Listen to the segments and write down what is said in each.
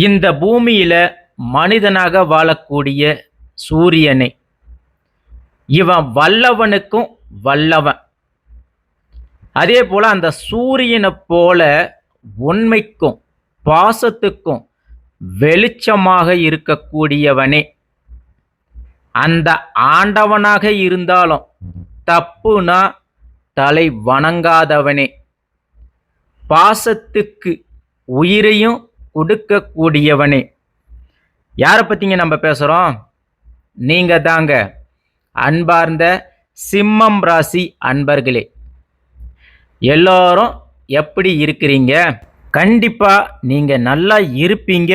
இந்த பூமியில மனிதனாக வாழக்கூடிய சூரியனை இவன் வல்லவனுக்கும் வல்லவன். அதே போல அந்த சூரியனை போல உண்மைக்கும் பாசத்துக்கும் வெளிச்சமாக இருக்கக்கூடியவனே. அந்த ஆண்டவனாக இருந்தாலும் தப்புனா தலை வணங்காதவனே. பாசத்துக்கு உயிரையும் கொடுக்கக்கூடியவனே. யாரை பத்திங்க நம்ம பேசுறோம்? நீங்க தாங்க அன்பார்ந்த சிம்மம் ராசி அன்பர்களே. எல்லாரும் எப்படி இருக்கிறீங்க? கண்டிப்பா நீங்க நல்லா இருப்பீங்க,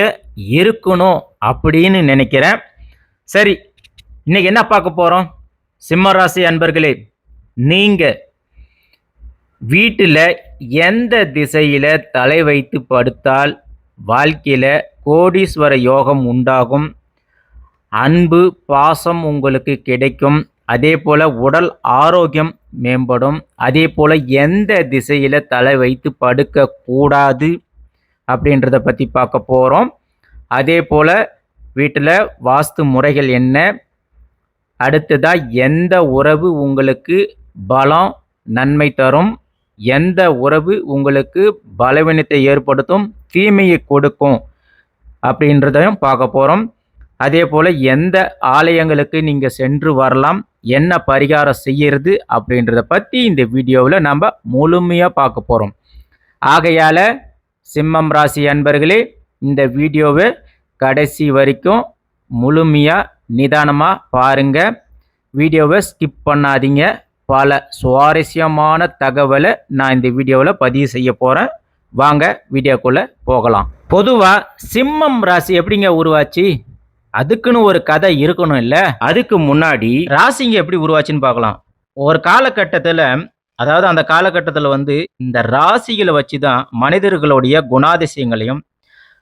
இருக்கணும் அப்படின்னு நினைக்கிறேன். சரி, இன்னைக்கு என்ன பார்க்க போறோம்? சிம்ம ராசி அன்பர்களே, நீங்க வீட்டில் எந்த திசையில தலை வைத்து படுத்தால் வாழ்க்கையில கோடீஸ்வர யோகம் உண்டாகும், அன்பு பாசம் உங்களுக்கு கிடைக்கும், அதே போல உடல் ஆரோக்கியம் மேம்படும், அதே போல எந்த திசையில தலை வைத்து படுக்க கூடாது அப்படின்றத பத்தி பார்க்க போறோம். அதே போல வீட்டில் வாஸ்து முறைகள் என்ன, அடுத்ததா எந்த உறவு உங்களுக்கு பலம் நன்மை தரும், எந்த உறவு உங்களுக்கு பலவீனத்தை ஏற்படுத்தும் தீமையை கொடுக்கும் அப்படின்றதையும் பார்க்க போறோம். அதே போல எந்த ஆலயங்களுக்கு நீங்க சென்று வரலாம், என்ன பரிகாரம் செய்யறது அப்படின்றத பத்தி இந்த வீடியோவில் நம்ம முழுமையா பார்க்க போறோம். ஆகையால சிம்மம் ராசி அன்பர்களே, இந்த வீடியோவை கடைசி வரைக்கும் முழுமையா நிதானமா பாருங்க. வீடியோவை ஸ்கிப் பண்ணாதீங்க. பல சுவாரஸ்யமான தகவலை நான் இந்த வீடியோவில் பதிவு செய்ய போறேன். வாங்க வீடியோக்குள்ள போகலாம். பொதுவா சிம்மம் ராசி எப்படிங்க உருவாச்சு? அதுக்குன்னு ஒரு கதை இருக்கணும் இல்ல? அதுக்கு முன்னாடி ராசிங்க எப்படி உருவாச்சுன்னு பார்க்கலாம். ஒரு காலகட்டத்தில், அதாவது அந்த காலகட்டத்தில் இந்த ராசிகளை வச்சு தான் மனிதர்களுடைய குணாதிசயங்களையும்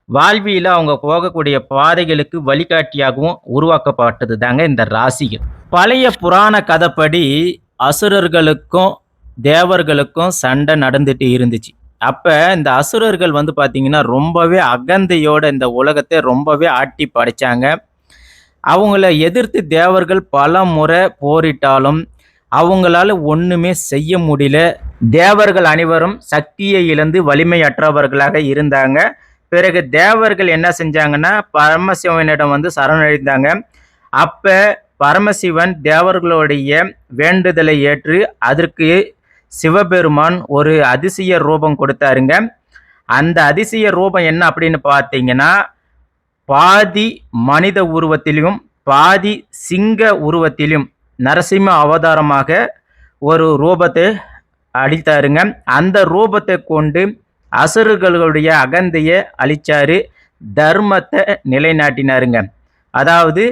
வாழ்வியில் அவங்க போகக்கூடிய பாதைகளுக்கு வழிகாட்டியாகவும் உருவாக்கப்பட்டது தாங்க இந்த ராசிகள். பழைய புராண கதைப்படி அசுரர்களுக்கும் தேவர்களுக்கும் சண்டை நடந்துட்டு இருந்துச்சு. அப்போ இந்த அசுரர்கள் பார்த்தீங்கன்னா ரொம்பவே அகந்தையோட இந்த உலகத்தை ரொம்பவே ஆட்டி படைச்சாங்க. அவங்கள எதிர்த்து தேவர்கள் பல முறை போரிட்டாலும் அவங்களால ஒன்றுமே செய்ய முடியல. தேவர்கள் அனைவரும் சக்தியை இழந்து வலிமையற்றவர்களாக இருந்தாங்க. பிறகு தேவர்கள் என்ன செஞ்சாங்கன்னா பரமசிவனிடம் சரணடைந்தாங்க. அப்போ பரமசிவன் தேவர்களுடைய வேண்டுதலை ஏற்று அதற்கு சிவபெருமான் ஒரு அதிசய ரூபம் கொடுத்தாருங்க. அந்த அதிசய ரூபம் என்ன அப்படின்னு பார்த்தீங்கன்னா, பாதி மனித உருவத்திலும் பாதி சிங்க உருவத்திலும் நரசிம்ம அவதாரமாக ஒரு ரூபத்தை அளித்தாருங்க. அந்த ரூபத்தை கொண்டு அசுரர்களுடைய அகந்தையை அழிச்சாரு, தர்மத்தை நிலைநாட்டினாருங்க. அதாவது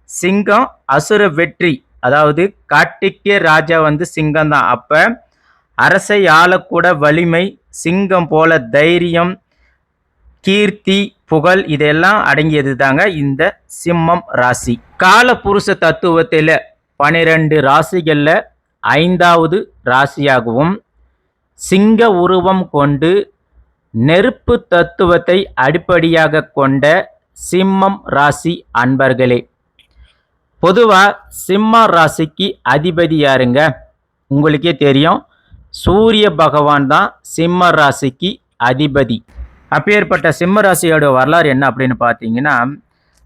சிங்கம் அசுர வெற்றி, அதாவது காட்டிக்கே ராஜா சிங்கம் தான். அப்ப அரசை ஆளக்கூட வலிமை, சிங்கம் போல தைரியம், கீர்த்தி, புகழ் இதெல்லாம் அடங்கியது தாங்க இந்த சிம்மம் ராசி. கால புருஷ தத்துவத்தில் 12 ராசிகள்ல 5வது ராசியாகவும் சிங்க உருவம் கொண்டு நெருப்பு தத்துவத்தை அடிப்படையாக கொண்ட சிம்மம் ராசி அன்பர்களே. பொதுவா சிம்ம ராசிக்கு அதிபதி யாருங்க? உங்களுக்கே தெரியும், சூரிய பகவான் தான் சிம்ம ராசிக்கு அதிபதி. அப்பேற்பட்ட சிம்ம ராசியோட வரலாறு என்ன அப்படின்னு பார்த்தீங்கன்னா,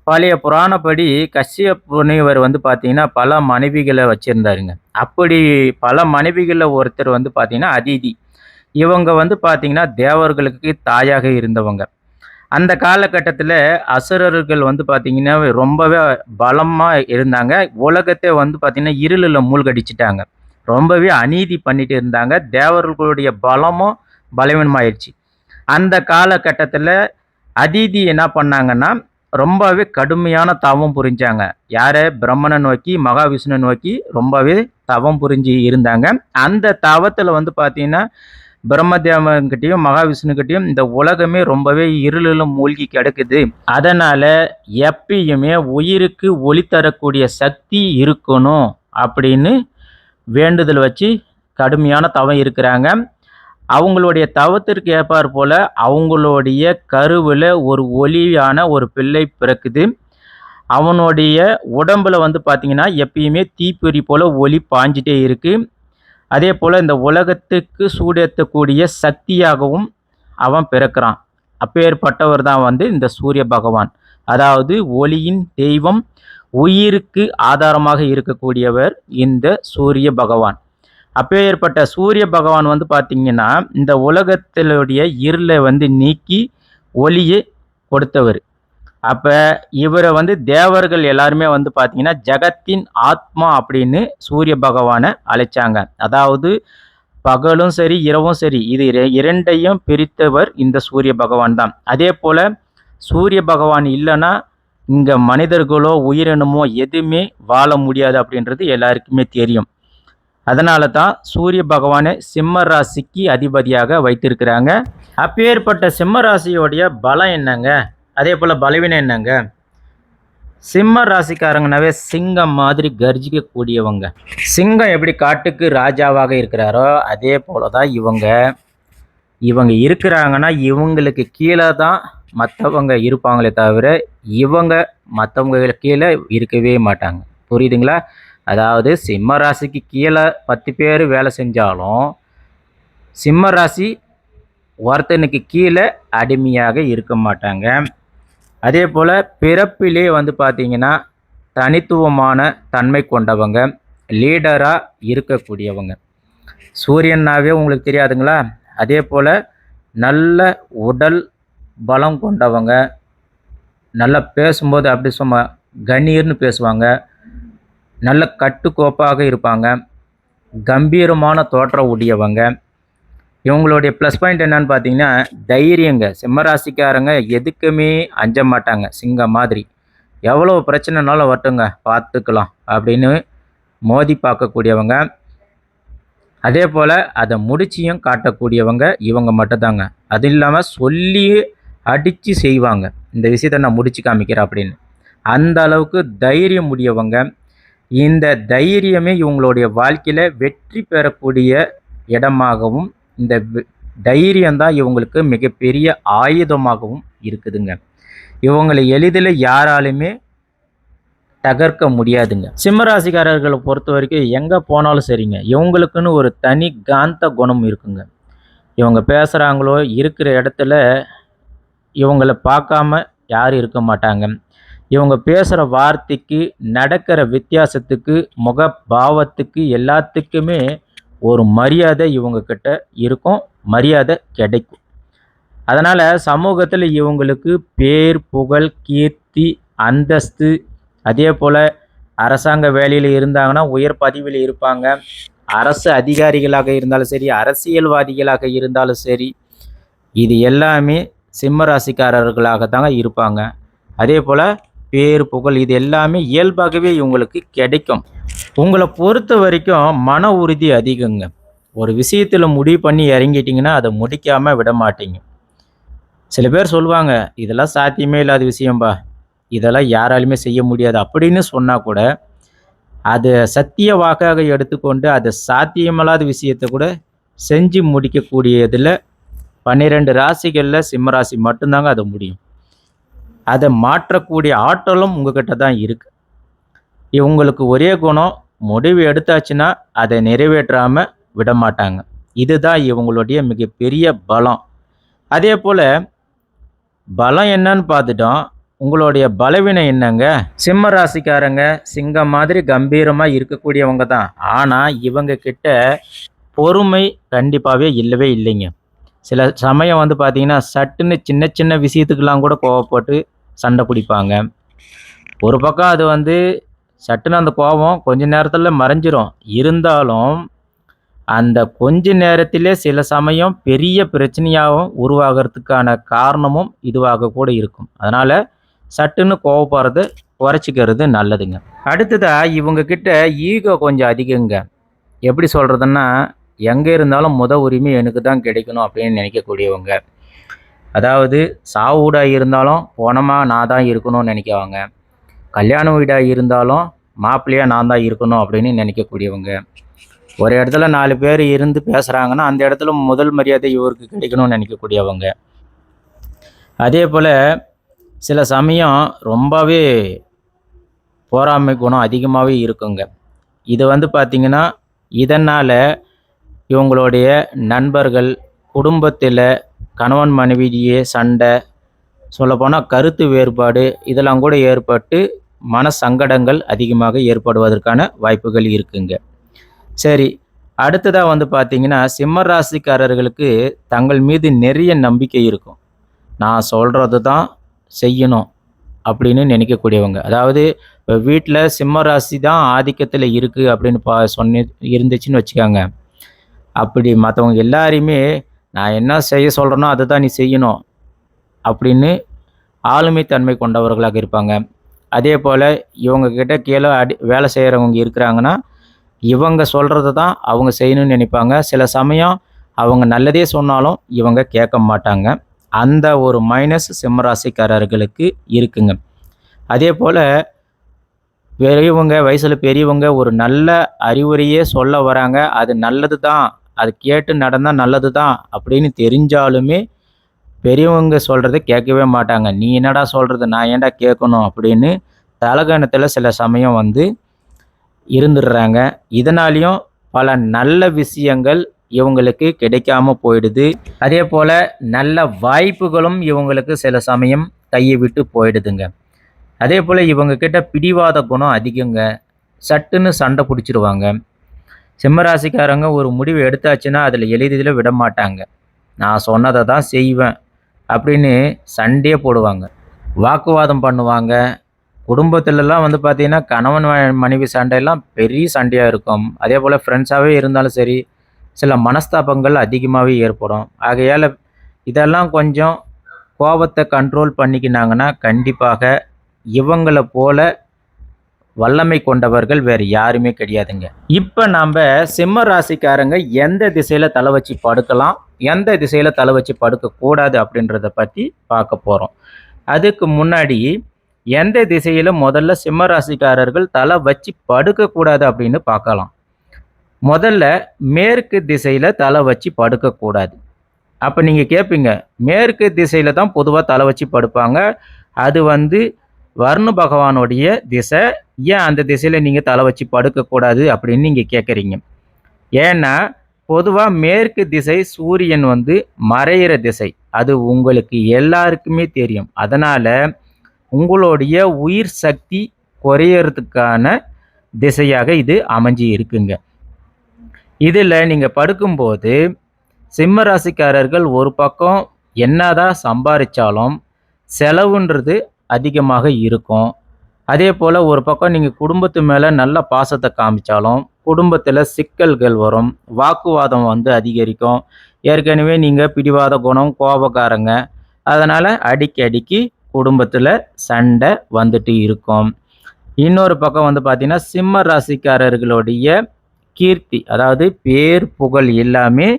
பழைய புராணப்படி கஷ்யப் முனிவர் பார்த்தீங்கன்னா பல மனைவிகளை வச்சிருந்தாருங்க. அப்படி பல மனைவிகளில் ஒருத்தர் பார்த்தீங்கன்னா அதிதி. இவங்க பார்த்தீங்கன்னா தேவர்களுக்கு தாயாக இருந்தவங்க. அந்த காலகட்டத்தில் அசுரர்கள் பார்த்தீங்கன்னா ரொம்பவே பலமாக இருந்தாங்க. உலகத்தை பார்த்தீங்கன்னா இருளில் மூழ்கடிச்சிட்டாங்க. ரொம்பவே அநீதி பண்ணிட்டு இருந்தாங்க. தேவர்களுடைய பலமும் பலவீனமாயிடுச்சு. அந்த காலகட்டத்தில் அதிதி என்ன பண்ணாங்கன்னா ரொம்பவே கடுமையான தவம் புரிஞ்சாங்க. யாரை? பிரம்மனை நோக்கி, மகாவிஷ்ணு நோக்கி ரொம்பவே தவம் புரிஞ்சு இருந்தாங்க. அந்த தவத்தில் பார்த்தீங்கன்னா பிரம்மதேவன்கிட்டையும் மகாவிஷ்ணுக்கிட்டையும் இந்த உலகமே ரொம்பவே இருளிலும் மூழ்கி கிடக்குது. அதனால எப்பயுமே உயிருக்கு ஒளி தரக்கூடிய சக்தி இருக்கணும் அப்படின்னு வேண்டுதல் வச்சு கடுமையான தவம் இருக்கிறாங்க. அவங்களுடைய தவத்திற்கு ஏற்பார் போல அவங்களுடைய கருவில் ஒரு ஒளியான ஒரு பிள்ளை பிறக்குது. அவனுடைய உடம்புல வந்து பார்த்தீங்கன்னா எப்பயுமே தீப்பொறி போல ஒளி பாஞ்சிட்டே இருக்கு. அதே போல் இந்த உலகத்துக்கு சூடேற்றக்கூடிய சக்தியாகவும் அவன் பிறக்கிறான். அப்பேற்பட்டவர் தான் வந்து இந்த சூரிய பகவான். அதாவது ஒளியின் தெய்வம், உயிருக்கு ஆதாரமாக இருக்கக்கூடியவர் இந்த சூரிய பகவான். அப்பேற்பட்ட சூரிய பகவான் வந்து பார்த்தீங்கன்னா இந்த உலகத்தினுடைய இருளை வந்து நீக்கி ஒளியை கொடுத்தவர். அப்போ இவரை வந்து தேவர்கள் எல்லாருமே வந்து பார்த்தீங்கன்னா ஜகத்தின் ஆத்மா அப்படின்னு சூரிய பகவானை அழைச்சாங்க. அதாவது பகலும் சரி இரவும் சரி இது இரண்டையும் பிரித்தவர் இந்த சூரிய பகவான் தான். அதே போல் சூரிய பகவான் இல்லைன்னா இங்கே மனிதர்களோ உயிரினமோ எதுவுமே வாழ முடியாது அப்படின்றது எல்லாருக்குமே தெரியும். அதனால தான் சூரிய பகவானை சிம்ம ராசிக்கு அதிபதியாக வைத்திருக்கிறாங்க. அப்பேற்பட்ட சிம்ம ராசியோடைய பலம் என்னங்க, அதே போல் பலவீனம் என்னங்க? சிம்ம ராசிக்காரங்கனாவே சிங்கம் மாதிரி கர்ஜிக்கக்கூடியவங்க. சிங்கம் எப்படி காட்டுக்கு ராஜாவாக இருக்கிறாரோ அதே போல தான் இவங்க இருக்கிறாங்கன்னா இவங்களுக்கு கீழே தான் மற்றவங்க இருப்பாங்களே தவிர இவங்க மற்றவங்க கீழே இருக்கவே மாட்டாங்க. புரியுதுங்களா? அதாவது சிம்ம ராசிக்கு கீழே 10 பேர் வேலை செஞ்சாலும் சிம்ம ராசி ஒருத்தனுக்கு கீழே அடிமையாக இருக்க மாட்டாங்க. அதே போல் பிறப்பிலே வந்து பார்த்திங்கன்னா தனித்துவமான தன்மை கொண்டவங்க, லீடராக இருக்கக்கூடியவங்க. சூரியனாவே உங்களுக்கு தெரியாதுங்களா? அதே போல் நல்ல உடல் பலம் கொண்டவங்க, நல்லா பேசும்போது அப்படி சும்மா கணீர்னு பேசுவாங்க, நல்ல கட்டுக்கோப்பாக இருப்பாங்க, கம்பீரமான தோற்றம் உடையவங்க. இவங்களுடைய ப்ளஸ் பாயிண்ட் என்னன்னு பார்த்தீங்கன்னா தைரியங்க. சிம்மராசிக்காரங்க எதுக்குமே அஞ்ச மாட்டாங்க. சிங்கம் மாதிரி எவ்வளோ பிரச்சனைனாலும் வரட்டுங்க பார்த்துக்கலாம் அப்படின்னு மோதி பார்க்கக்கூடியவங்க. அதே போல் அதை முடிச்சியும் காட்டக்கூடியவங்க இவங்க மட்டும்தாங்க. அது இல்லாமல் சொல்லி அடித்து செய்வாங்க, இந்த விஷயத்தை நான் முடிச்சு காமிக்கிறேன் அப்படின்னு. அந்த அளவுக்கு தைரியம் உடையவங்க. இந்த தைரியமே இவங்களுடைய வாழ்க்கையில் வெற்றி பெறக்கூடிய இடமாகவும் இந்த தைரியம்தான் இவங்களுக்கு மிகப்பெரிய ஆயுதமாகவும் இருக்குதுங்க. இவங்களை எளிதில் யாராலுமே தகர்க்க முடியாதுங்க. சிம்மராசிக்காரர்களை பொறுத்த வரைக்கும் எங்கே போனாலும் சரிங்க, இவங்களுக்குன்னு ஒரு தனி காந்த குணம் இருக்குங்க. இவங்க பேசுகிறாங்களோ இருக்கிற இடத்துல இவங்களை பார்க்காம யாரும் இருக்க மாட்டாங்க. இவங்க பேசுகிற வார்த்தைக்கு நடக்கிற வித்தியாசத்துக்கு முக பாவத்துக்கு எல்லாத்துக்குமே ஒரு மரியாதை இவங்கக்கிட்ட இருக்கும், மரியாதை கிடைக்கும். அதனால் சமூகத்தில் இவங்களுக்கு பேர் புகழ் கீர்த்தி அந்தஸ்து, அதே போல் அரசாங்க வேலையில் இருந்தாங்கன்னா உயர் பதவியில் இருப்பாங்க. அரசு அதிகாரிகளாக இருந்தாலும் சரி, அரசியல்வாதிகளாக இருந்தாலும் சரி, இது எல்லாமே சிம்ம ராசிக்காரர்களாக தாங்க இருப்பாங்க. அதே போல் பேர் புகழ் இது எல்லாமே இயல்பாகவே இவங்களுக்கு கிடைக்கும். உங்களை பொறுத்த வரைக்கும் மன உறுதி அதிகங்க. ஒரு விஷயத்தில் முடிவு பண்ணி இறங்கிட்டிங்கன்னா அதை முடிக்காமல் விட மாட்டீங்க. சில பேர் சொல்லுவாங்க இதெல்லாம் சாத்தியமே இல்லாத விஷயம்பா, இதெல்லாம் யாராலுமே செய்ய முடியாது அப்படின்னு சொன்னால் கூட அது சத்திய வாக்காக எடுத்துக்கொண்டு அது சாத்தியமில்லாத விஷயத்தை கூட செஞ்சு முடிக்கக்கூடியதில் 12 ராசிகளில் சிம்மராசி மட்டும்தாங்க அது முடியும். அதை மாற்றக்கூடிய ஆற்றலும் உங்ககிட்ட தான் இருக்குது. இவங்களுக்கு ஒரே குணம், முடிவு எடுத்தாச்சுன்னா அதை நிறைவேற்றாமல் விட மாட்டாங்க. இதுதான் இவங்களுடைய மிகப்பெரிய பலம். அதே போல் பலம் என்னன்னு பார்த்துட்டோம், உங்களுடைய பலவீனம் என்னங்க? சிம்ம ராசிக்காரங்க சிங்கம் மாதிரி கம்பீரமாக இருக்கக்கூடியவங்க தான். ஆனால் இவங்க கிட்ட பொறுமை கண்டிப்பாகவே இல்லவே இல்லைங்க. சில சமயம் வந்து பார்த்திங்கன்னா சட்டுன்னு சின்ன சின்ன விஷயத்துக்கெல்லாம் கூட கோவப்பட்டு சண்டை பிடிப்பாங்க. ஒரு பக்கம் அது வந்து சட்டுன்னு அந்த கோபம் கொஞ்ச நேரத்தில் மறைஞ்சிரும். இருந்தாலும் அந்த கொஞ்ச நேரத்திலே சில சமயம் பெரிய பிரச்சனையாகவும் உருவாகிறதுக்கான காரணமும் இதுவாக கூட இருக்கும். அதனால் சட்டுன்னு கோவப்படுறதை குறைச்சிக்கிறது நல்லதுங்க. அடுத்ததாக இவங்க கிட்ட ஈகோ கொஞ்சம் அதிகங்க. எப்படி சொல்கிறதுன்னா எங்கே இருந்தாலும் உரிமை எனக்கு தான் கிடைக்கணும் அப்படின்னு நினைக்கக்கூடியவங்க. அதாவது சாவு வீடாக இருந்தாலும் போனமாக நான் தான் இருக்கணும்னு நினைக்கவங்க. கல்யாண வீடாக இருந்தாலும் மாப்பிள்ளையாக நான் தான் இருக்கணும் அப்படின்னு நினைக்கக்கூடியவங்க. ஒரு இடத்துல 4 பேர் இருந்து பேசுகிறாங்கன்னா அந்த இடத்துல முதல் மரியாதை இவருக்கு கிடைக்கணும்னு நினைக்கக்கூடியவங்க. அதே போல் சில சமயம் ரொம்பவே பொறாமை குணம் அதிகமாகவே இருக்குங்க. இது பார்த்திங்கன்னா இதனால் இவங்களுடைய நண்பர்கள், குடும்பத்தில் கணவன் மனைவியே சண்டை, சொல்லப்போனால் கருத்து வேறுபாடு இதெல்லாம் கூட ஏற்பட்டு மன சங்கடங்கள் அதிகமாக ஏற்படுவதற்கான வாய்ப்புகள் இருக்குங்க. சரி, அடுத்ததாக பார்த்திங்கன்னா சிம்ம ராசிக்காரர்களுக்கு தங்கள் மீது நிறைய நம்பிக்கை இருக்கும். நான் சொல்கிறது தான் செய்யணும் அப்படின்னு நினைக்கக்கூடியவங்க. அதாவது இப்போ வீட்டில் சிம்ம ராசி தான் ஆதிக்கத்தில் இருக்குது அப்படின்னு இருந்துச்சுன்னு வச்சுக்கோங்க. அப்படி மற்றவங்க எல்லாரையுமே நான் என்ன செய்ய சொல்கிறேனோ அதை தான் நீ செய்யணும் அப்படின்னு ஆளுமை தன்மை கொண்டவர்களாக இருப்பாங்க. அதே போல் இவங்கக்கிட்ட கீழே வேலை செய்கிறவங்க இருக்கிறாங்கன்னா இவங்க சொல்கிறது தான் அவங்க செய்யணும்னு நினைப்பாங்க. சில சமயம் அவங்க நல்லதே சொன்னாலும் இவங்க கேட்க மாட்டாங்க. அந்த ஒரு மைனஸ் சிம்மராசிக்காரர்களுக்கு இருக்குங்க. அதே போல் பெரியவங்க, வயசில் பெரியவங்க ஒரு நல்ல அறிவுரையே சொல்ல வராங்க, அது நல்லது தான், அது கேட்டு நடந்தால் நல்லது தான் அப்படின்னு தெரிஞ்சாலுமே பெரியவங்க சொல்கிறத கேட்கவே மாட்டாங்க. நீ என்னடா சொல்கிறது, நான் ஏன்டா கேட்கணும் அப்படின்னு தலகணத்தில் சில சமயம் இருந்துடுறாங்க. இதனாலையும் பல நல்ல விஷயங்கள் இவங்களுக்கு கிடைக்காம போயிடுது. அதே போல் நல்ல வாய்ப்புகளும் இவங்களுக்கு சில சமயம் கையை விட்டு போயிடுதுங்க. அதே போல் இவங்கக்கிட்ட பிடிவாத குணம் அதிகங்க. சட்டுன்னு சண்டை பிடிச்சிருவாங்க. சிம்மராசிக்காரங்க ஒரு முடிவு எடுத்தாச்சுன்னா அதில் எளிதில் விட மாட்டாங்க. நான் சொன்னதை தான் செய்வேன் அப்படின்னு சண்டையே போடுவாங்க, வாக்குவாதம் பண்ணுவாங்க. குடும்பத்திலலாம் பார்த்திங்கன்னா கணவன் மனைவி சண்டையெல்லாம் பெரிய சண்டையாக இருக்கும். அதே போல் ஃப்ரெண்ட்ஸாகவே இருந்தாலும் சரி, சில மனஸ்தாபங்கள் அதிகமாகவே ஏற்படும். ஆகையால் இதெல்லாம் கொஞ்சம் கோபத்தை கண்ட்ரோல் பண்ணிக்கினாங்கன்னா கண்டிப்பாக இவங்களை போல வல்லமை கொண்டவர்கள் வேறு யாருமே கிடையாதுங்க. இப்போ நாம் சிம்ம ராசிக்காரங்க எந்த திசையில் தலை வச்சு படுக்கலாம், எந்த திசையில் தலை வச்சு படுக்கக்கூடாது அப்படின்றத பற்றி பார்க்க போகிறோம். அதுக்கு முன்னாடி எந்த திசையில் முதல்ல சிம்ம ராசிக்காரர்கள் தலை வச்சு படுக்கக்கூடாது அப்படின்னு பார்க்கலாம். முதல்ல மேற்கு திசையில் தலை வச்சு படுக்கக்கூடாது. அப்போ நீங்கள் கேட்பீங்க, மேற்கு திசையில் தான் பொதுவாக தலை வச்சு படுப்பாங்க, அது வருண பகவானுடைய திசை, ஏன் அந்த திசையில் நீங்கள் தலை வச்சு படுக்கக்கூடாது அப்படின்னு நீங்கள் கேட்குறீங்க. ஏன்னா பொதுவாக மேற்கு திசை சூரியன் மறையிற திசை, அது உங்களுக்கு எல்லாருக்குமே தெரியும். அதனால் உங்களுடைய உயிர் சக்தி குறையறதுக்கான திசையாக இது அமைஞ்சி இருக்குங்க. இதில் நீங்கள் படுக்கும்போது சிம்ம ராசிக்காரர்கள் ஒரு பக்கம் என்னதான் சம்பாதிச்சாலும் செலவுன்றது அதிகமாக இருக்கும். அதே போல் ஒரு பக்கம் நீங்கள் குடும்பத்து மேலே நல்ல பாசத்தை காமிச்சாலும் குடும்பத்தில் சிக்கல்கள் வரும், வாக்குவாதம் அதிகரிக்கும். ஏற்கனவே நீங்கள் பிடிவாத குணம், கோபக்காரங்க, அதனால் அடிக்கடிக்கு குடும்பத்தில் சண்டை வந்துட்டு இருக்கும். இன்னொரு பக்கம் பார்த்தீங்கன்னா சிம்ம ராசிக்காரர்களுடைய கீர்த்தி, அதாவது பேர் புகழ் எல்லாமே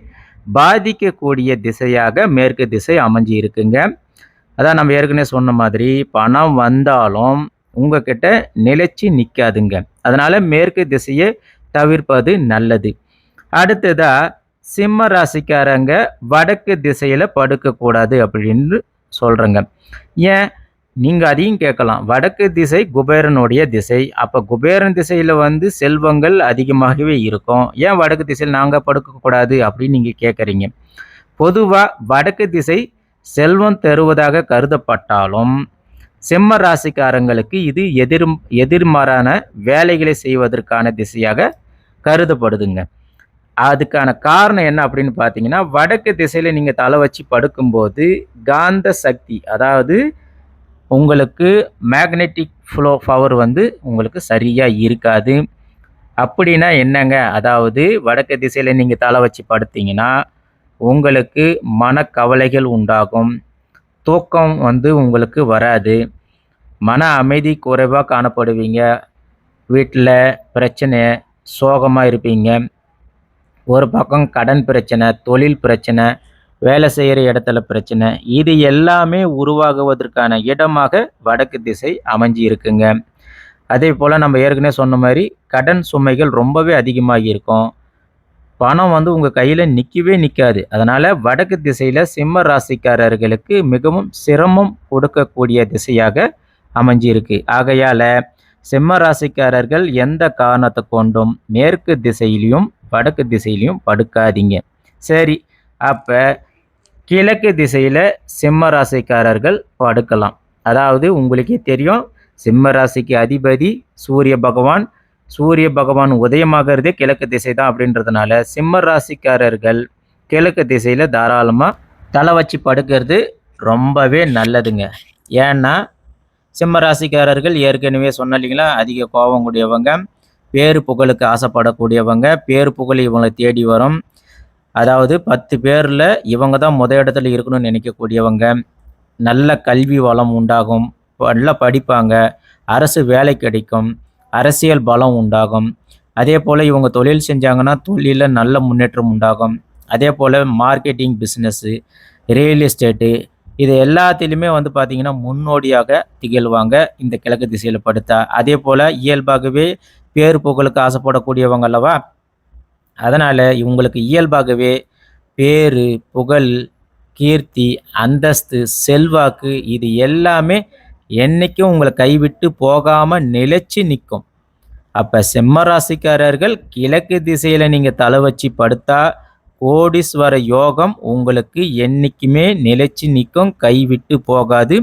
பாதிக்கக்கூடிய திசையாக மேற்கு திசை அமைஞ்சி இருக்குங்க. அதான் நம்ம ஏற்கனவே சொன்ன மாதிரி பணம் வந்தாலும் உங்ககிட்ட நிலைச்சி நிற்காதுங்க. அதனால் மேற்கு திசையை தவிர்ப்பது நல்லது. அடுத்ததா சிம்ம ராசிக்காரங்க வடக்கு திசையில் படுக்கக்கூடாது அப்படின்னு சொல்கிறேங்க. ஏன் நீங்கள் அதையும் கேட்கலாம், வடக்கு திசை குபேரனுடைய திசை, அப்போ குபேரன் திசையில் செல்வங்கள் அதிகமாகவே இருக்கும், ஏன் வடக்கு திசையில் நாங்கள் படுக்கக்கூடாது அப்படின்னு நீங்கள் கேட்குறீங்க. பொதுவாக வடக்கு திசை செல்வம் தருவதாக கருதப்பட்டாலும் சிம்ம ராசிக்காரங்களுக்கு இது எதிர்மாறான வேலைகளை செய்வதற்கான திசையாக கருதப்படுதுங்க. அதுக்கான காரணம் என்ன அப்படின்னு பார்த்தீங்கன்னா, வடக்கு திசையில் நீங்கள் தலை வச்சு படுக்கும்போது காந்த சக்தி, அதாவது உங்களுக்கு மேக்னெட்டிக் ஃப்ளோ பவர் உங்களுக்கு சரியாக இருக்காது. அப்படின்னா என்னங்க, அதாவது வடக்கு திசையில் நீங்கள் தலை வச்சு படுத்தீங்கன்னா உங்களுக்கு மனக்கவலைகள் உண்டாகும், தூக்கம் உங்களுக்கு வராது, மன அமைதி குறைவாக காணப்படுவீங்க, வீட்டில் பிரச்சனை, சோகமாக இருப்பீங்க. ஒரு பக்கம் கடன் பிரச்சனை, தொழில் பிரச்சனை, வேலை செய்கிற இடத்துல பிரச்சனை, இது எல்லாமே உருவாகுவதற்கான இடமாக வடக்கு திசை அமைஞ்சி இருக்குங்க. அதே போல் நம்ம ஏற்கனவே சொன்ன மாதிரி கடன் சுமைகள் ரொம்பவே அதிகமாகி இருக்கும். பணம் வந்து உங்க கையில நிக்கவே நிக்காது. அதனால வடக்கு திசையில சிம்ம ராசிக்காரர்களுக்கு மிகவும் சிரமம் கொடுக்கக்கூடிய திசையாக அமைஞ்சிருக்கு. ஆகையால சிம்ம ராசிக்காரர்கள் எந்த காரணத்தை கொண்டும் மேற்கு திசையிலும் வடக்கு திசையிலும் படுக்காதீங்க. சரி, அப்ப கிழக்கு திசையில சிம்ம ராசிக்காரர்கள் படுக்கலாம். அதாவது உங்களுக்கே தெரியும், சிம்ம ராசிக்கு அதிபதி சூரிய பகவான். சூரிய பகவான் உதயமாகிறதே கிழக்கு திசை தான் அப்படின்றதுனால சிம்ம ராசிக்காரர்கள் கிழக்கு திசையில தாராளமா தலை வச்சு படுக்கிறது ரொம்பவே நல்லதுங்க. ஏன்னா சிம்ம ராசிக்காரர்கள் ஏற்கனவே சொன்ன இல்லைங்களா, அதிக கோபம் கூடியவங்க, பேரு புகழுக்கு ஆசைப்படக்கூடியவங்க, பேரு புகழ் இவங்களை தேடி வரும். அதாவது 10 பேர்ல இவங்க தான் இடத்துல இருக்கணும்னு நினைக்கக்கூடியவங்க. நல்ல கல்வி வளம் உண்டாகும், நல்லா படிப்பாங்க, அரசு வேலை கிடைக்கும், அரசியல் பலம் உண்டாகும். அதே போல் இவங்க தொழில் செஞ்சாங்கன்னா தொழிலில் நல்ல முன்னேற்றம் உண்டாகும். அதே போல் மார்க்கெட்டிங் பிஸ்னஸ்ஸு, ரியல் எஸ்டேட்டு, இது எல்லாத்திலுமே வந்து பார்த்திங்கன்னா முன்னோடியாக திகழ்வாங்க இந்த கிழக்கு திசையில் படுத்தா. அதே போல் இயல்பாகவே பேர் புகழுக்கு ஆசைப்படக்கூடியவங்க அல்லவா, அதனால் இவங்களுக்கு இயல்பாகவே பேரு புகழ், கீர்த்தி, அந்தஸ்து, செல்வாக்கு இது எல்லாமே என்னைக்கும் உங்களை கைவிட்டு போகாமல் நிலைச்சு நிற்கும். அப்போ சிம்ம ராசிக்காரர்கள் கிழக்கு திசையில் நீங்கள் தலை வச்சு படுத்தா கோடீஸ்வர யோகம் உங்களுக்கு என்றைக்குமே நிலைச்சு நிற்கும், கைவிட்டு போகாது.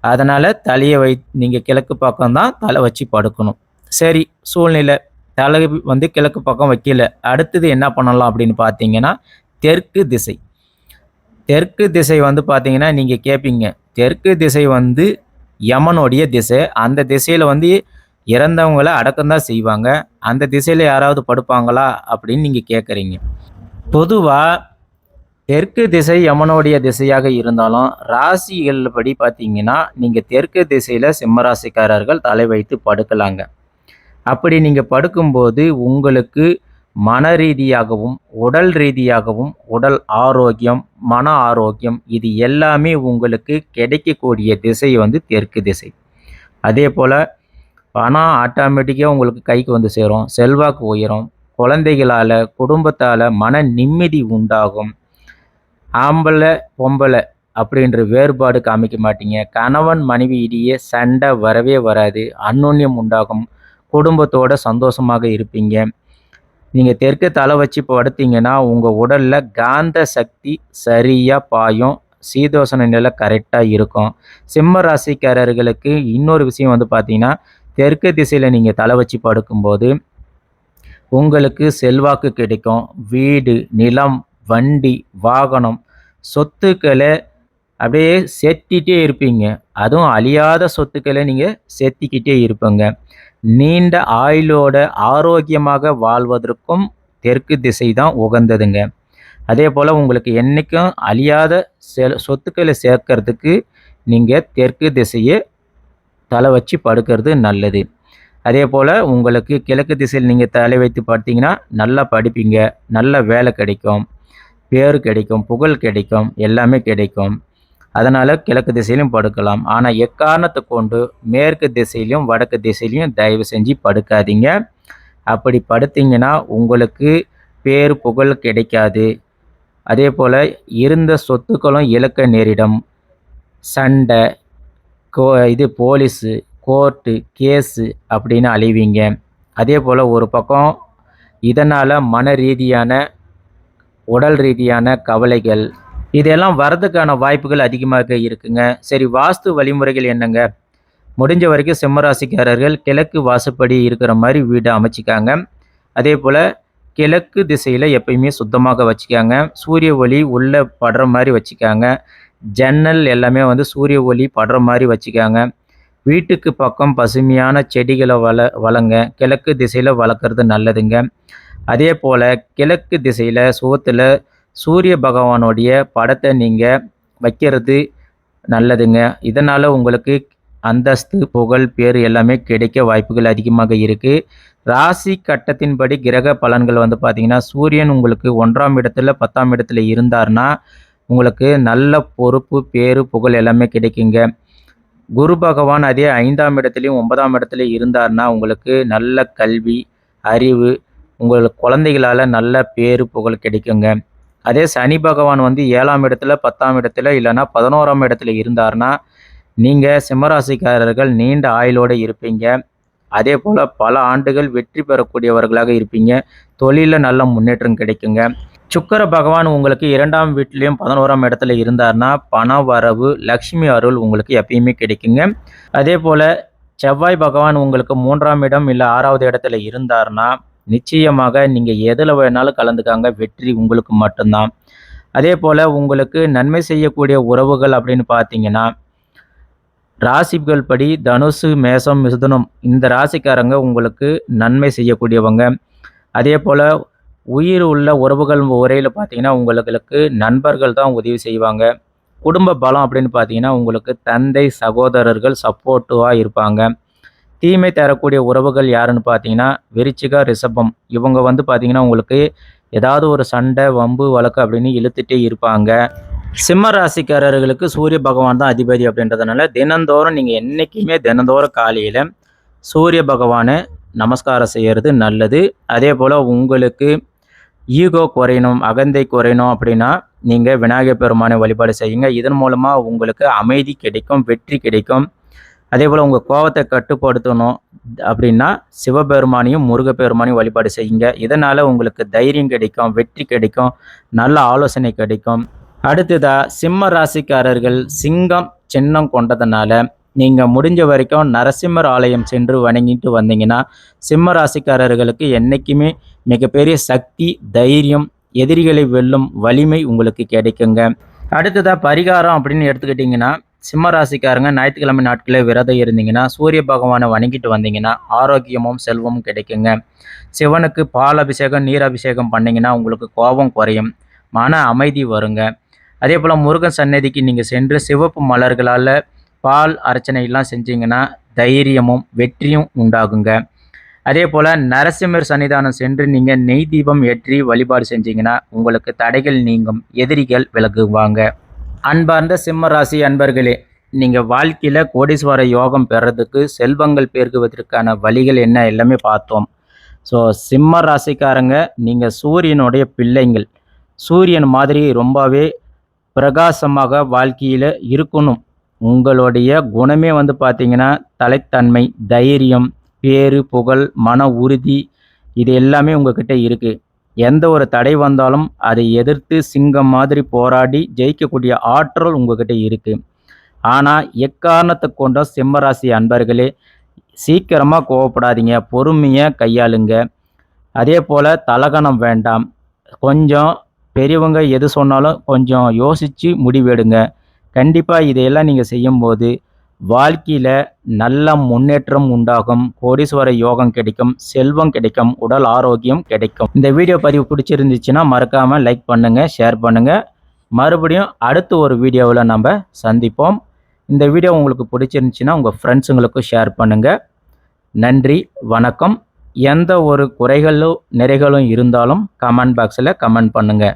அதனால் தலையை நீங்கள் கிழக்கு பக்கம்தான் தலை வச்சு படுக்கணும். சரி, சூழ்நிலை தலை வந்து கிழக்கு பக்கம் வைக்கல, அடுத்தது என்ன பண்ணலாம் அப்படின்னு பார்த்தீங்கன்னா தெற்கு திசை. தெற்கு திசை வந்து பார்த்தீங்கன்னா நீங்கள் கேட்பீங்க, தெற்கு திசை வந்து யமனுடைய திசை, அந்த திசையில் வந்து இறந்தவங்களை அடக்கம்தான் செய்வாங்க, அந்த திசையில் யாராவது படுப்பாங்களா அப்படின்னு நீங்கள் கேட்குறீங்க. பொதுவாக தெற்கு திசை யமனுடைய திசையாக இருந்தாலும் ராசிகள் படி பார்த்தீங்கன்னா நீங்கள் தெற்கு திசையில் சிம்மராசிக்காரர்கள் தலை வைத்து படுக்கலாங்க. அப்படி நீங்கள் படுக்கும்போது உங்களுக்கு மன ரீதியாகவும் உடல் ரீதியாகவும் உடல் ஆரோக்கியம், மன ஆரோக்கியம் இது எல்லாமே உங்களுக்கு கிடைக்கக்கூடிய திசை வந்து தெற்கு திசை. அதே போல் பணம் ஆட்டோமேட்டிக்காக உங்களுக்கு கைக்கு வந்து சேரும், செல்வாக்கு உயரும், குழந்தைகளால் குடும்பத்தால் மன நிம்மதி உண்டாகும். ஆம்பளை பொம்பளை அப்படின்ற வேறுபாடு காமிக்க மாட்டீங்க, கணவன் மனைவி இடையே சண்டை வரவே வராது, அந்யோன்யம் உண்டாகும், குடும்பத்தோட சந்தோஷமாக இருப்பீங்க. நீங்கள் தெற்கு தலை வச்சு படுத்தீங்கன்னா உங்கள் உடலில் காந்த சக்தி சரியாக பாயும், சீதோஷண நிலை கரெக்டாக இருக்கும். சிம்ம ராசிக்காரர்களுக்கு இன்னொரு விஷயம் வந்து பார்த்தீங்கன்னா தெற்கு திசையில் நீங்கள் தலை வச்சு படுக்கும்போது உங்களுக்கு செல்வாக்கு கிடைக்கும், வீடு, நிலம், வண்டி, வாகனம், சொத்துக்களை அப்படியே சேர்த்திட்டே இருப்பீங்க. அதுவும் அழியாத சொத்துக்களை நீங்கள் சேர்த்திக்கிட்டே இருப்பீங்க. நீண்ட ஆயுளோட ஆரோக்கியமாக வாழ்வதற்கும் தெற்கு திசை தான் உகந்ததுங்க. அதே போல் உங்களுக்கு என்றைக்கும் அழியாத சொத்துக்களை சேர்க்கறதுக்கு நீங்கள் தெற்கு திசையை தலை வச்சு படுக்கிறது நல்லது. அதே போல் உங்களுக்கு கிழக்கு திசையில் நீங்கள் தலை வைத்து படுத்தீங்கன்னா நல்லா படிப்பீங்க, நல்ல வேலை கிடைக்கும், பேர் கிடைக்கும், புகழ் கிடைக்கும், எல்லாமே கிடைக்கும். அதனால் கிழக்கு திசையிலும் படுக்கலாம். ஆனால் எக்காரணத்தை கொண்டு மேற்கு திசையிலையும் வடக்கு திசையிலையும் தயவு செஞ்சு படுக்காதீங்க. அப்படி படுத்தீங்கன்னா உங்களுக்கு பேர் புகழ் கிடைக்காது. அதே போல் இருந்த சொத்துக்களும் இழக்க நேரிடும். சண்டை, போலீஸு, கோர்ட்டு, கேஸு அப்படின்னு அலைவீங்க. அதே போல் ஒரு பக்கம் இதனால் மன ரீதியான உடல் ரீதியான கவலைகள் இதெல்லாம் வரதுக்கான வாய்ப்புகள் அதிகமாக இருக்குங்க. சரி, வாஸ்து வழிமுறைகள் என்னங்க? முடிஞ்ச வரைக்கும் சிம்மராசிக்காரர்கள் கிழக்கு வாசப்படி இருக்கிற மாதிரி வீடு அமைச்சிக்காங்க. அதே போல் கிழக்கு திசையில் எப்பயுமே சுத்தமாக வச்சுக்காங்க. சூரிய ஒளி உள்ளே படுற மாதிரி வச்சுக்காங்க. ஜன்னல் எல்லாமே வந்து சூரிய ஒளி படுற மாதிரி வச்சுக்காங்க. வீட்டுக்கு பக்கம் பசுமையான செடிகளை வளங்க கிழக்கு திசையில் வளர்க்குறது நல்லதுங்க. அதே போல் கிழக்கு திசையில் சுவத்தில் சூரிய பகவானுடைய படத்தை நீங்கள் வைக்கிறது நல்லதுங்க. இதனால் உங்களுக்கு அந்தஸ்து, புகழ், பேர் எல்லாமே கிடைக்க வாய்ப்புகள் அதிகமாக இருக்குது. ராசி கட்டத்தின்படி கிரக பலன்கள் வந்து பார்த்திங்கன்னா சூரியன் உங்களுக்கு 1ஆம் இடத்துல 10ஆம் இடத்துல இருந்தார்னா உங்களுக்கு நல்ல பொறுப்பு, பேரு, புகழ் எல்லாமே கிடைக்குங்க. குரு பகவான் அதே 5ஆம் இடத்துலையும் 9ஆம் இடத்துல இருந்தார்னா உங்களுக்கு நல்ல கல்வி, அறிவு, உங்களுக்கு குழந்தைகளால் நல்ல பேரு புகழ் கிடைக்குங்க. அதே சனி பகவான் வந்து 7ஆம் இடத்துல 10ஆம் இடத்துல இல்லைன்னா 11ஆம் இடத்துல இருந்தார்னா நீங்கள் சிம்மராசிக்காரர்கள் நீண்ட ஆயுளோடு இருப்பீங்க. அதே போல் பல ஆண்டுகள் வெற்றி பெறக்கூடியவர்களாக இருப்பீங்க. தொழிலில் நல்ல முன்னேற்றம் கிடைக்குங்க. சுக்கிர பகவான் உங்களுக்கு 2ஆம் வீட்டிலையும் 11ஆம் இடத்துல இருந்தார்னா பண வரவு, லக்ஷ்மி அருள் உங்களுக்கு எப்பயுமே கிடைக்குங்க. அதே போல் செவ்வாய் பகவான் உங்களுக்கு 3ஆம் இடம் இல்லை 6வது இடத்துல இருந்தார்னா நிச்சயமாக நீங்கள் எதில் வேணாலும் கலந்துக்காங்க, வெற்றி உங்களுக்கு மட்டும்தான். அதே போல் உங்களுக்கு நன்மை செய்யக்கூடிய உறவுகள் அப்படின்னு பார்த்தீங்கன்னா ராசிகள் படி தனுசு, மேசம், மிதுனம் இந்த ராசிக்காரங்க உங்களுக்கு நன்மை செய்யக்கூடியவங்க. அதே போல் உயிர் உள்ள உறவுகள் முறையில் பார்த்தீங்கன்னா உங்களுக்கு நண்பர்கள் தான் உதவி செய்வாங்க. குடும்ப பலம் அப்படின்னு பார்த்தீங்கன்னா உங்களுக்கு தந்தை, சகோதரர்கள் சப்போர்ட்டிவாக இருப்பாங்க. தீமை தரக்கூடிய உறவுகள் யாருன்னு பார்த்தீங்கன்னா விருச்சிக, ரிஷபம் இவங்க வந்து பார்த்தீங்கன்னா உங்களுக்கு ஏதாவது ஒரு சண்டை, வம்பு, வழக்கு அப்படின்னு இழுத்துட்டே இருப்பாங்க. சிம்ம ராசிக்காரர்களுக்கு சூரிய பகவான் தான் அதிபதி அப்படின்றதுனால தினந்தோறும் நீங்கள் என்றைக்குமே தினந்தோறும் காலையில் சூரிய பகவானை நமஸ்காரம் செய்கிறது நல்லது. அதே போல் உங்களுக்கு ஈகோ குறையணும், அகந்தை குறையணும் அப்படின்னா நீங்கள் விநாயகர் பெருமானை வழிபாடு செய்யுங்க. இதன் மூலமாக உங்களுக்கு அமைதி கிடைக்கும், வெற்றி கிடைக்கும். அதே போல் உங்கள் கோபத்தை கட்டுப்படுத்தணும் அப்படின்னா சிவபெருமானையும் முருகப்பெருமானையும் வழிபாடு செய்யுங்க. இதனால் உங்களுக்கு தைரியம் கிடைக்கும், வெற்றி கிடைக்கும், நல்ல ஆலோசனை கிடைக்கும். அடுத்ததாக சிம்ம ராசிக்காரர்கள் சிங்கம் சின்னம் கொண்டதுனால நீங்கள் முடிஞ்ச வரைக்கும் நரசிம்மர் ஆலயம் சென்று வணங்கிட்டு வந்தீங்கன்னா சிம்ம ராசிக்காரர்களுக்கு என்றைக்குமே மிகப்பெரிய சக்தி, தைரியம், எதிரிகளை வெல்லும் வலிமை உங்களுக்கு கிடைக்குங்க. அடுத்ததாக பரிகாரம் அப்படின்னு எடுத்துக்கிட்டிங்கன்னா சிம்ம ராசிக்காரங்க ஞாயிற்றுக்கிழமை நாட்களில் விரதம் இருந்தீங்கன்னா சூரிய பகவானை வணங்கிட்டு வந்தீங்கன்னா ஆரோக்கியமும் செல்வமும் கிடைக்குங்க. சிவனுக்கு பால் அபிஷேகம், நீர் அபிஷேகம் பண்ணிங்கன்னா உங்களுக்கு கோபம் குறையும், மன அமைதி வருங்க. அதே போல் முருகன் சன்னதிக்கு நீங்கள் சென்று சிவப்பு மலர்களால் பால் அர்ச்சனையெல்லாம் செஞ்சீங்கன்னா தைரியமும் வெற்றியும் உண்டாகுங்க. அதே போல் நரசிம்மர் சன்னிதானம் சென்று நீங்கள் நெய் தீபம் ஏற்றி வழிபாடு செஞ்சீங்கன்னா உங்களுக்கு தடைகள் நீங்கும், எதிரிகள் விலகுவாங்க. அன்பார்ந்த சிம்ம ராசி அன்பர்களே, நீங்கள் வாழ்க்கையில் கோடீஸ்வர யோகம் பெறதுக்கு, செல்வங்கள் பெருகுவதற்கான வழிகள் என்ன எல்லாமே பார்த்தோம். ஸோ சிம்ம ராசிக்காரங்க நீங்கள் சூரியனுடைய பிள்ளைங்கள். சூரியன் மாதிரி ரொம்பவே பிரகாசமாக வாழ்க்கையில் இருக்கணும். உங்களுடைய குணமே வந்து பார்த்திங்கன்னா தலைத்தன்மை, தைரியம், பேரு, புகழ், மன உறுதி இது எல்லாமே உங்ககிட்ட இருக்குது. எந்த ஒரு தடை வந்தாலும் அதை எதிர்த்து சிங்கம் மாதிரி போராடி ஜெயிக்கக்கூடிய ஆற்றல் உங்ககிட்ட இருக்குது. ஆனால் எக்காரணத்தை கொண்ட சிம்மராசி அன்பர்களே சீக்கிரமாக கோவப்படாதீங்க, பொறுமையாக கையாளுங்க. அதே போல் தலகணம் வேண்டாம். கொஞ்சம் பெரியவங்க எது சொன்னாலும் கொஞ்சம் யோசித்து முடிவெடுங்க. கண்டிப்பாக இதையெல்லாம் நீங்கள் செய்யும்போது வாழ்க்கையில் நல்ல முன்னேற்றம் உண்டாகும், கோடீஸ்வர யோகம் கிடைக்கும், செல்வம் கிடைக்கும், உடல் ஆரோக்கியம் கிடைக்கும். இந்த வீடியோ பதிவு பிடிச்சிருந்துச்சுன்னா மறக்காமல் லைக் பண்ணுங்கள், ஷேர் பண்ணுங்கள். மறுபடியும் அடுத்த ஒரு வீடியோவில் நம்ம சந்திப்போம். இந்த வீடியோ உங்களுக்கு பிடிச்சிருந்துச்சுன்னா உங்கள் ஃப்ரெண்ட்ஸுங்களுக்கும் ஷேர் பண்ணுங்கள். நன்றி, வணக்கம். எந்த ஒரு குறைகளும் நிறைகளும் இருந்தாலும் கமெண்ட் பாக்ஸில் கமெண்ட் பண்ணுங்கள்.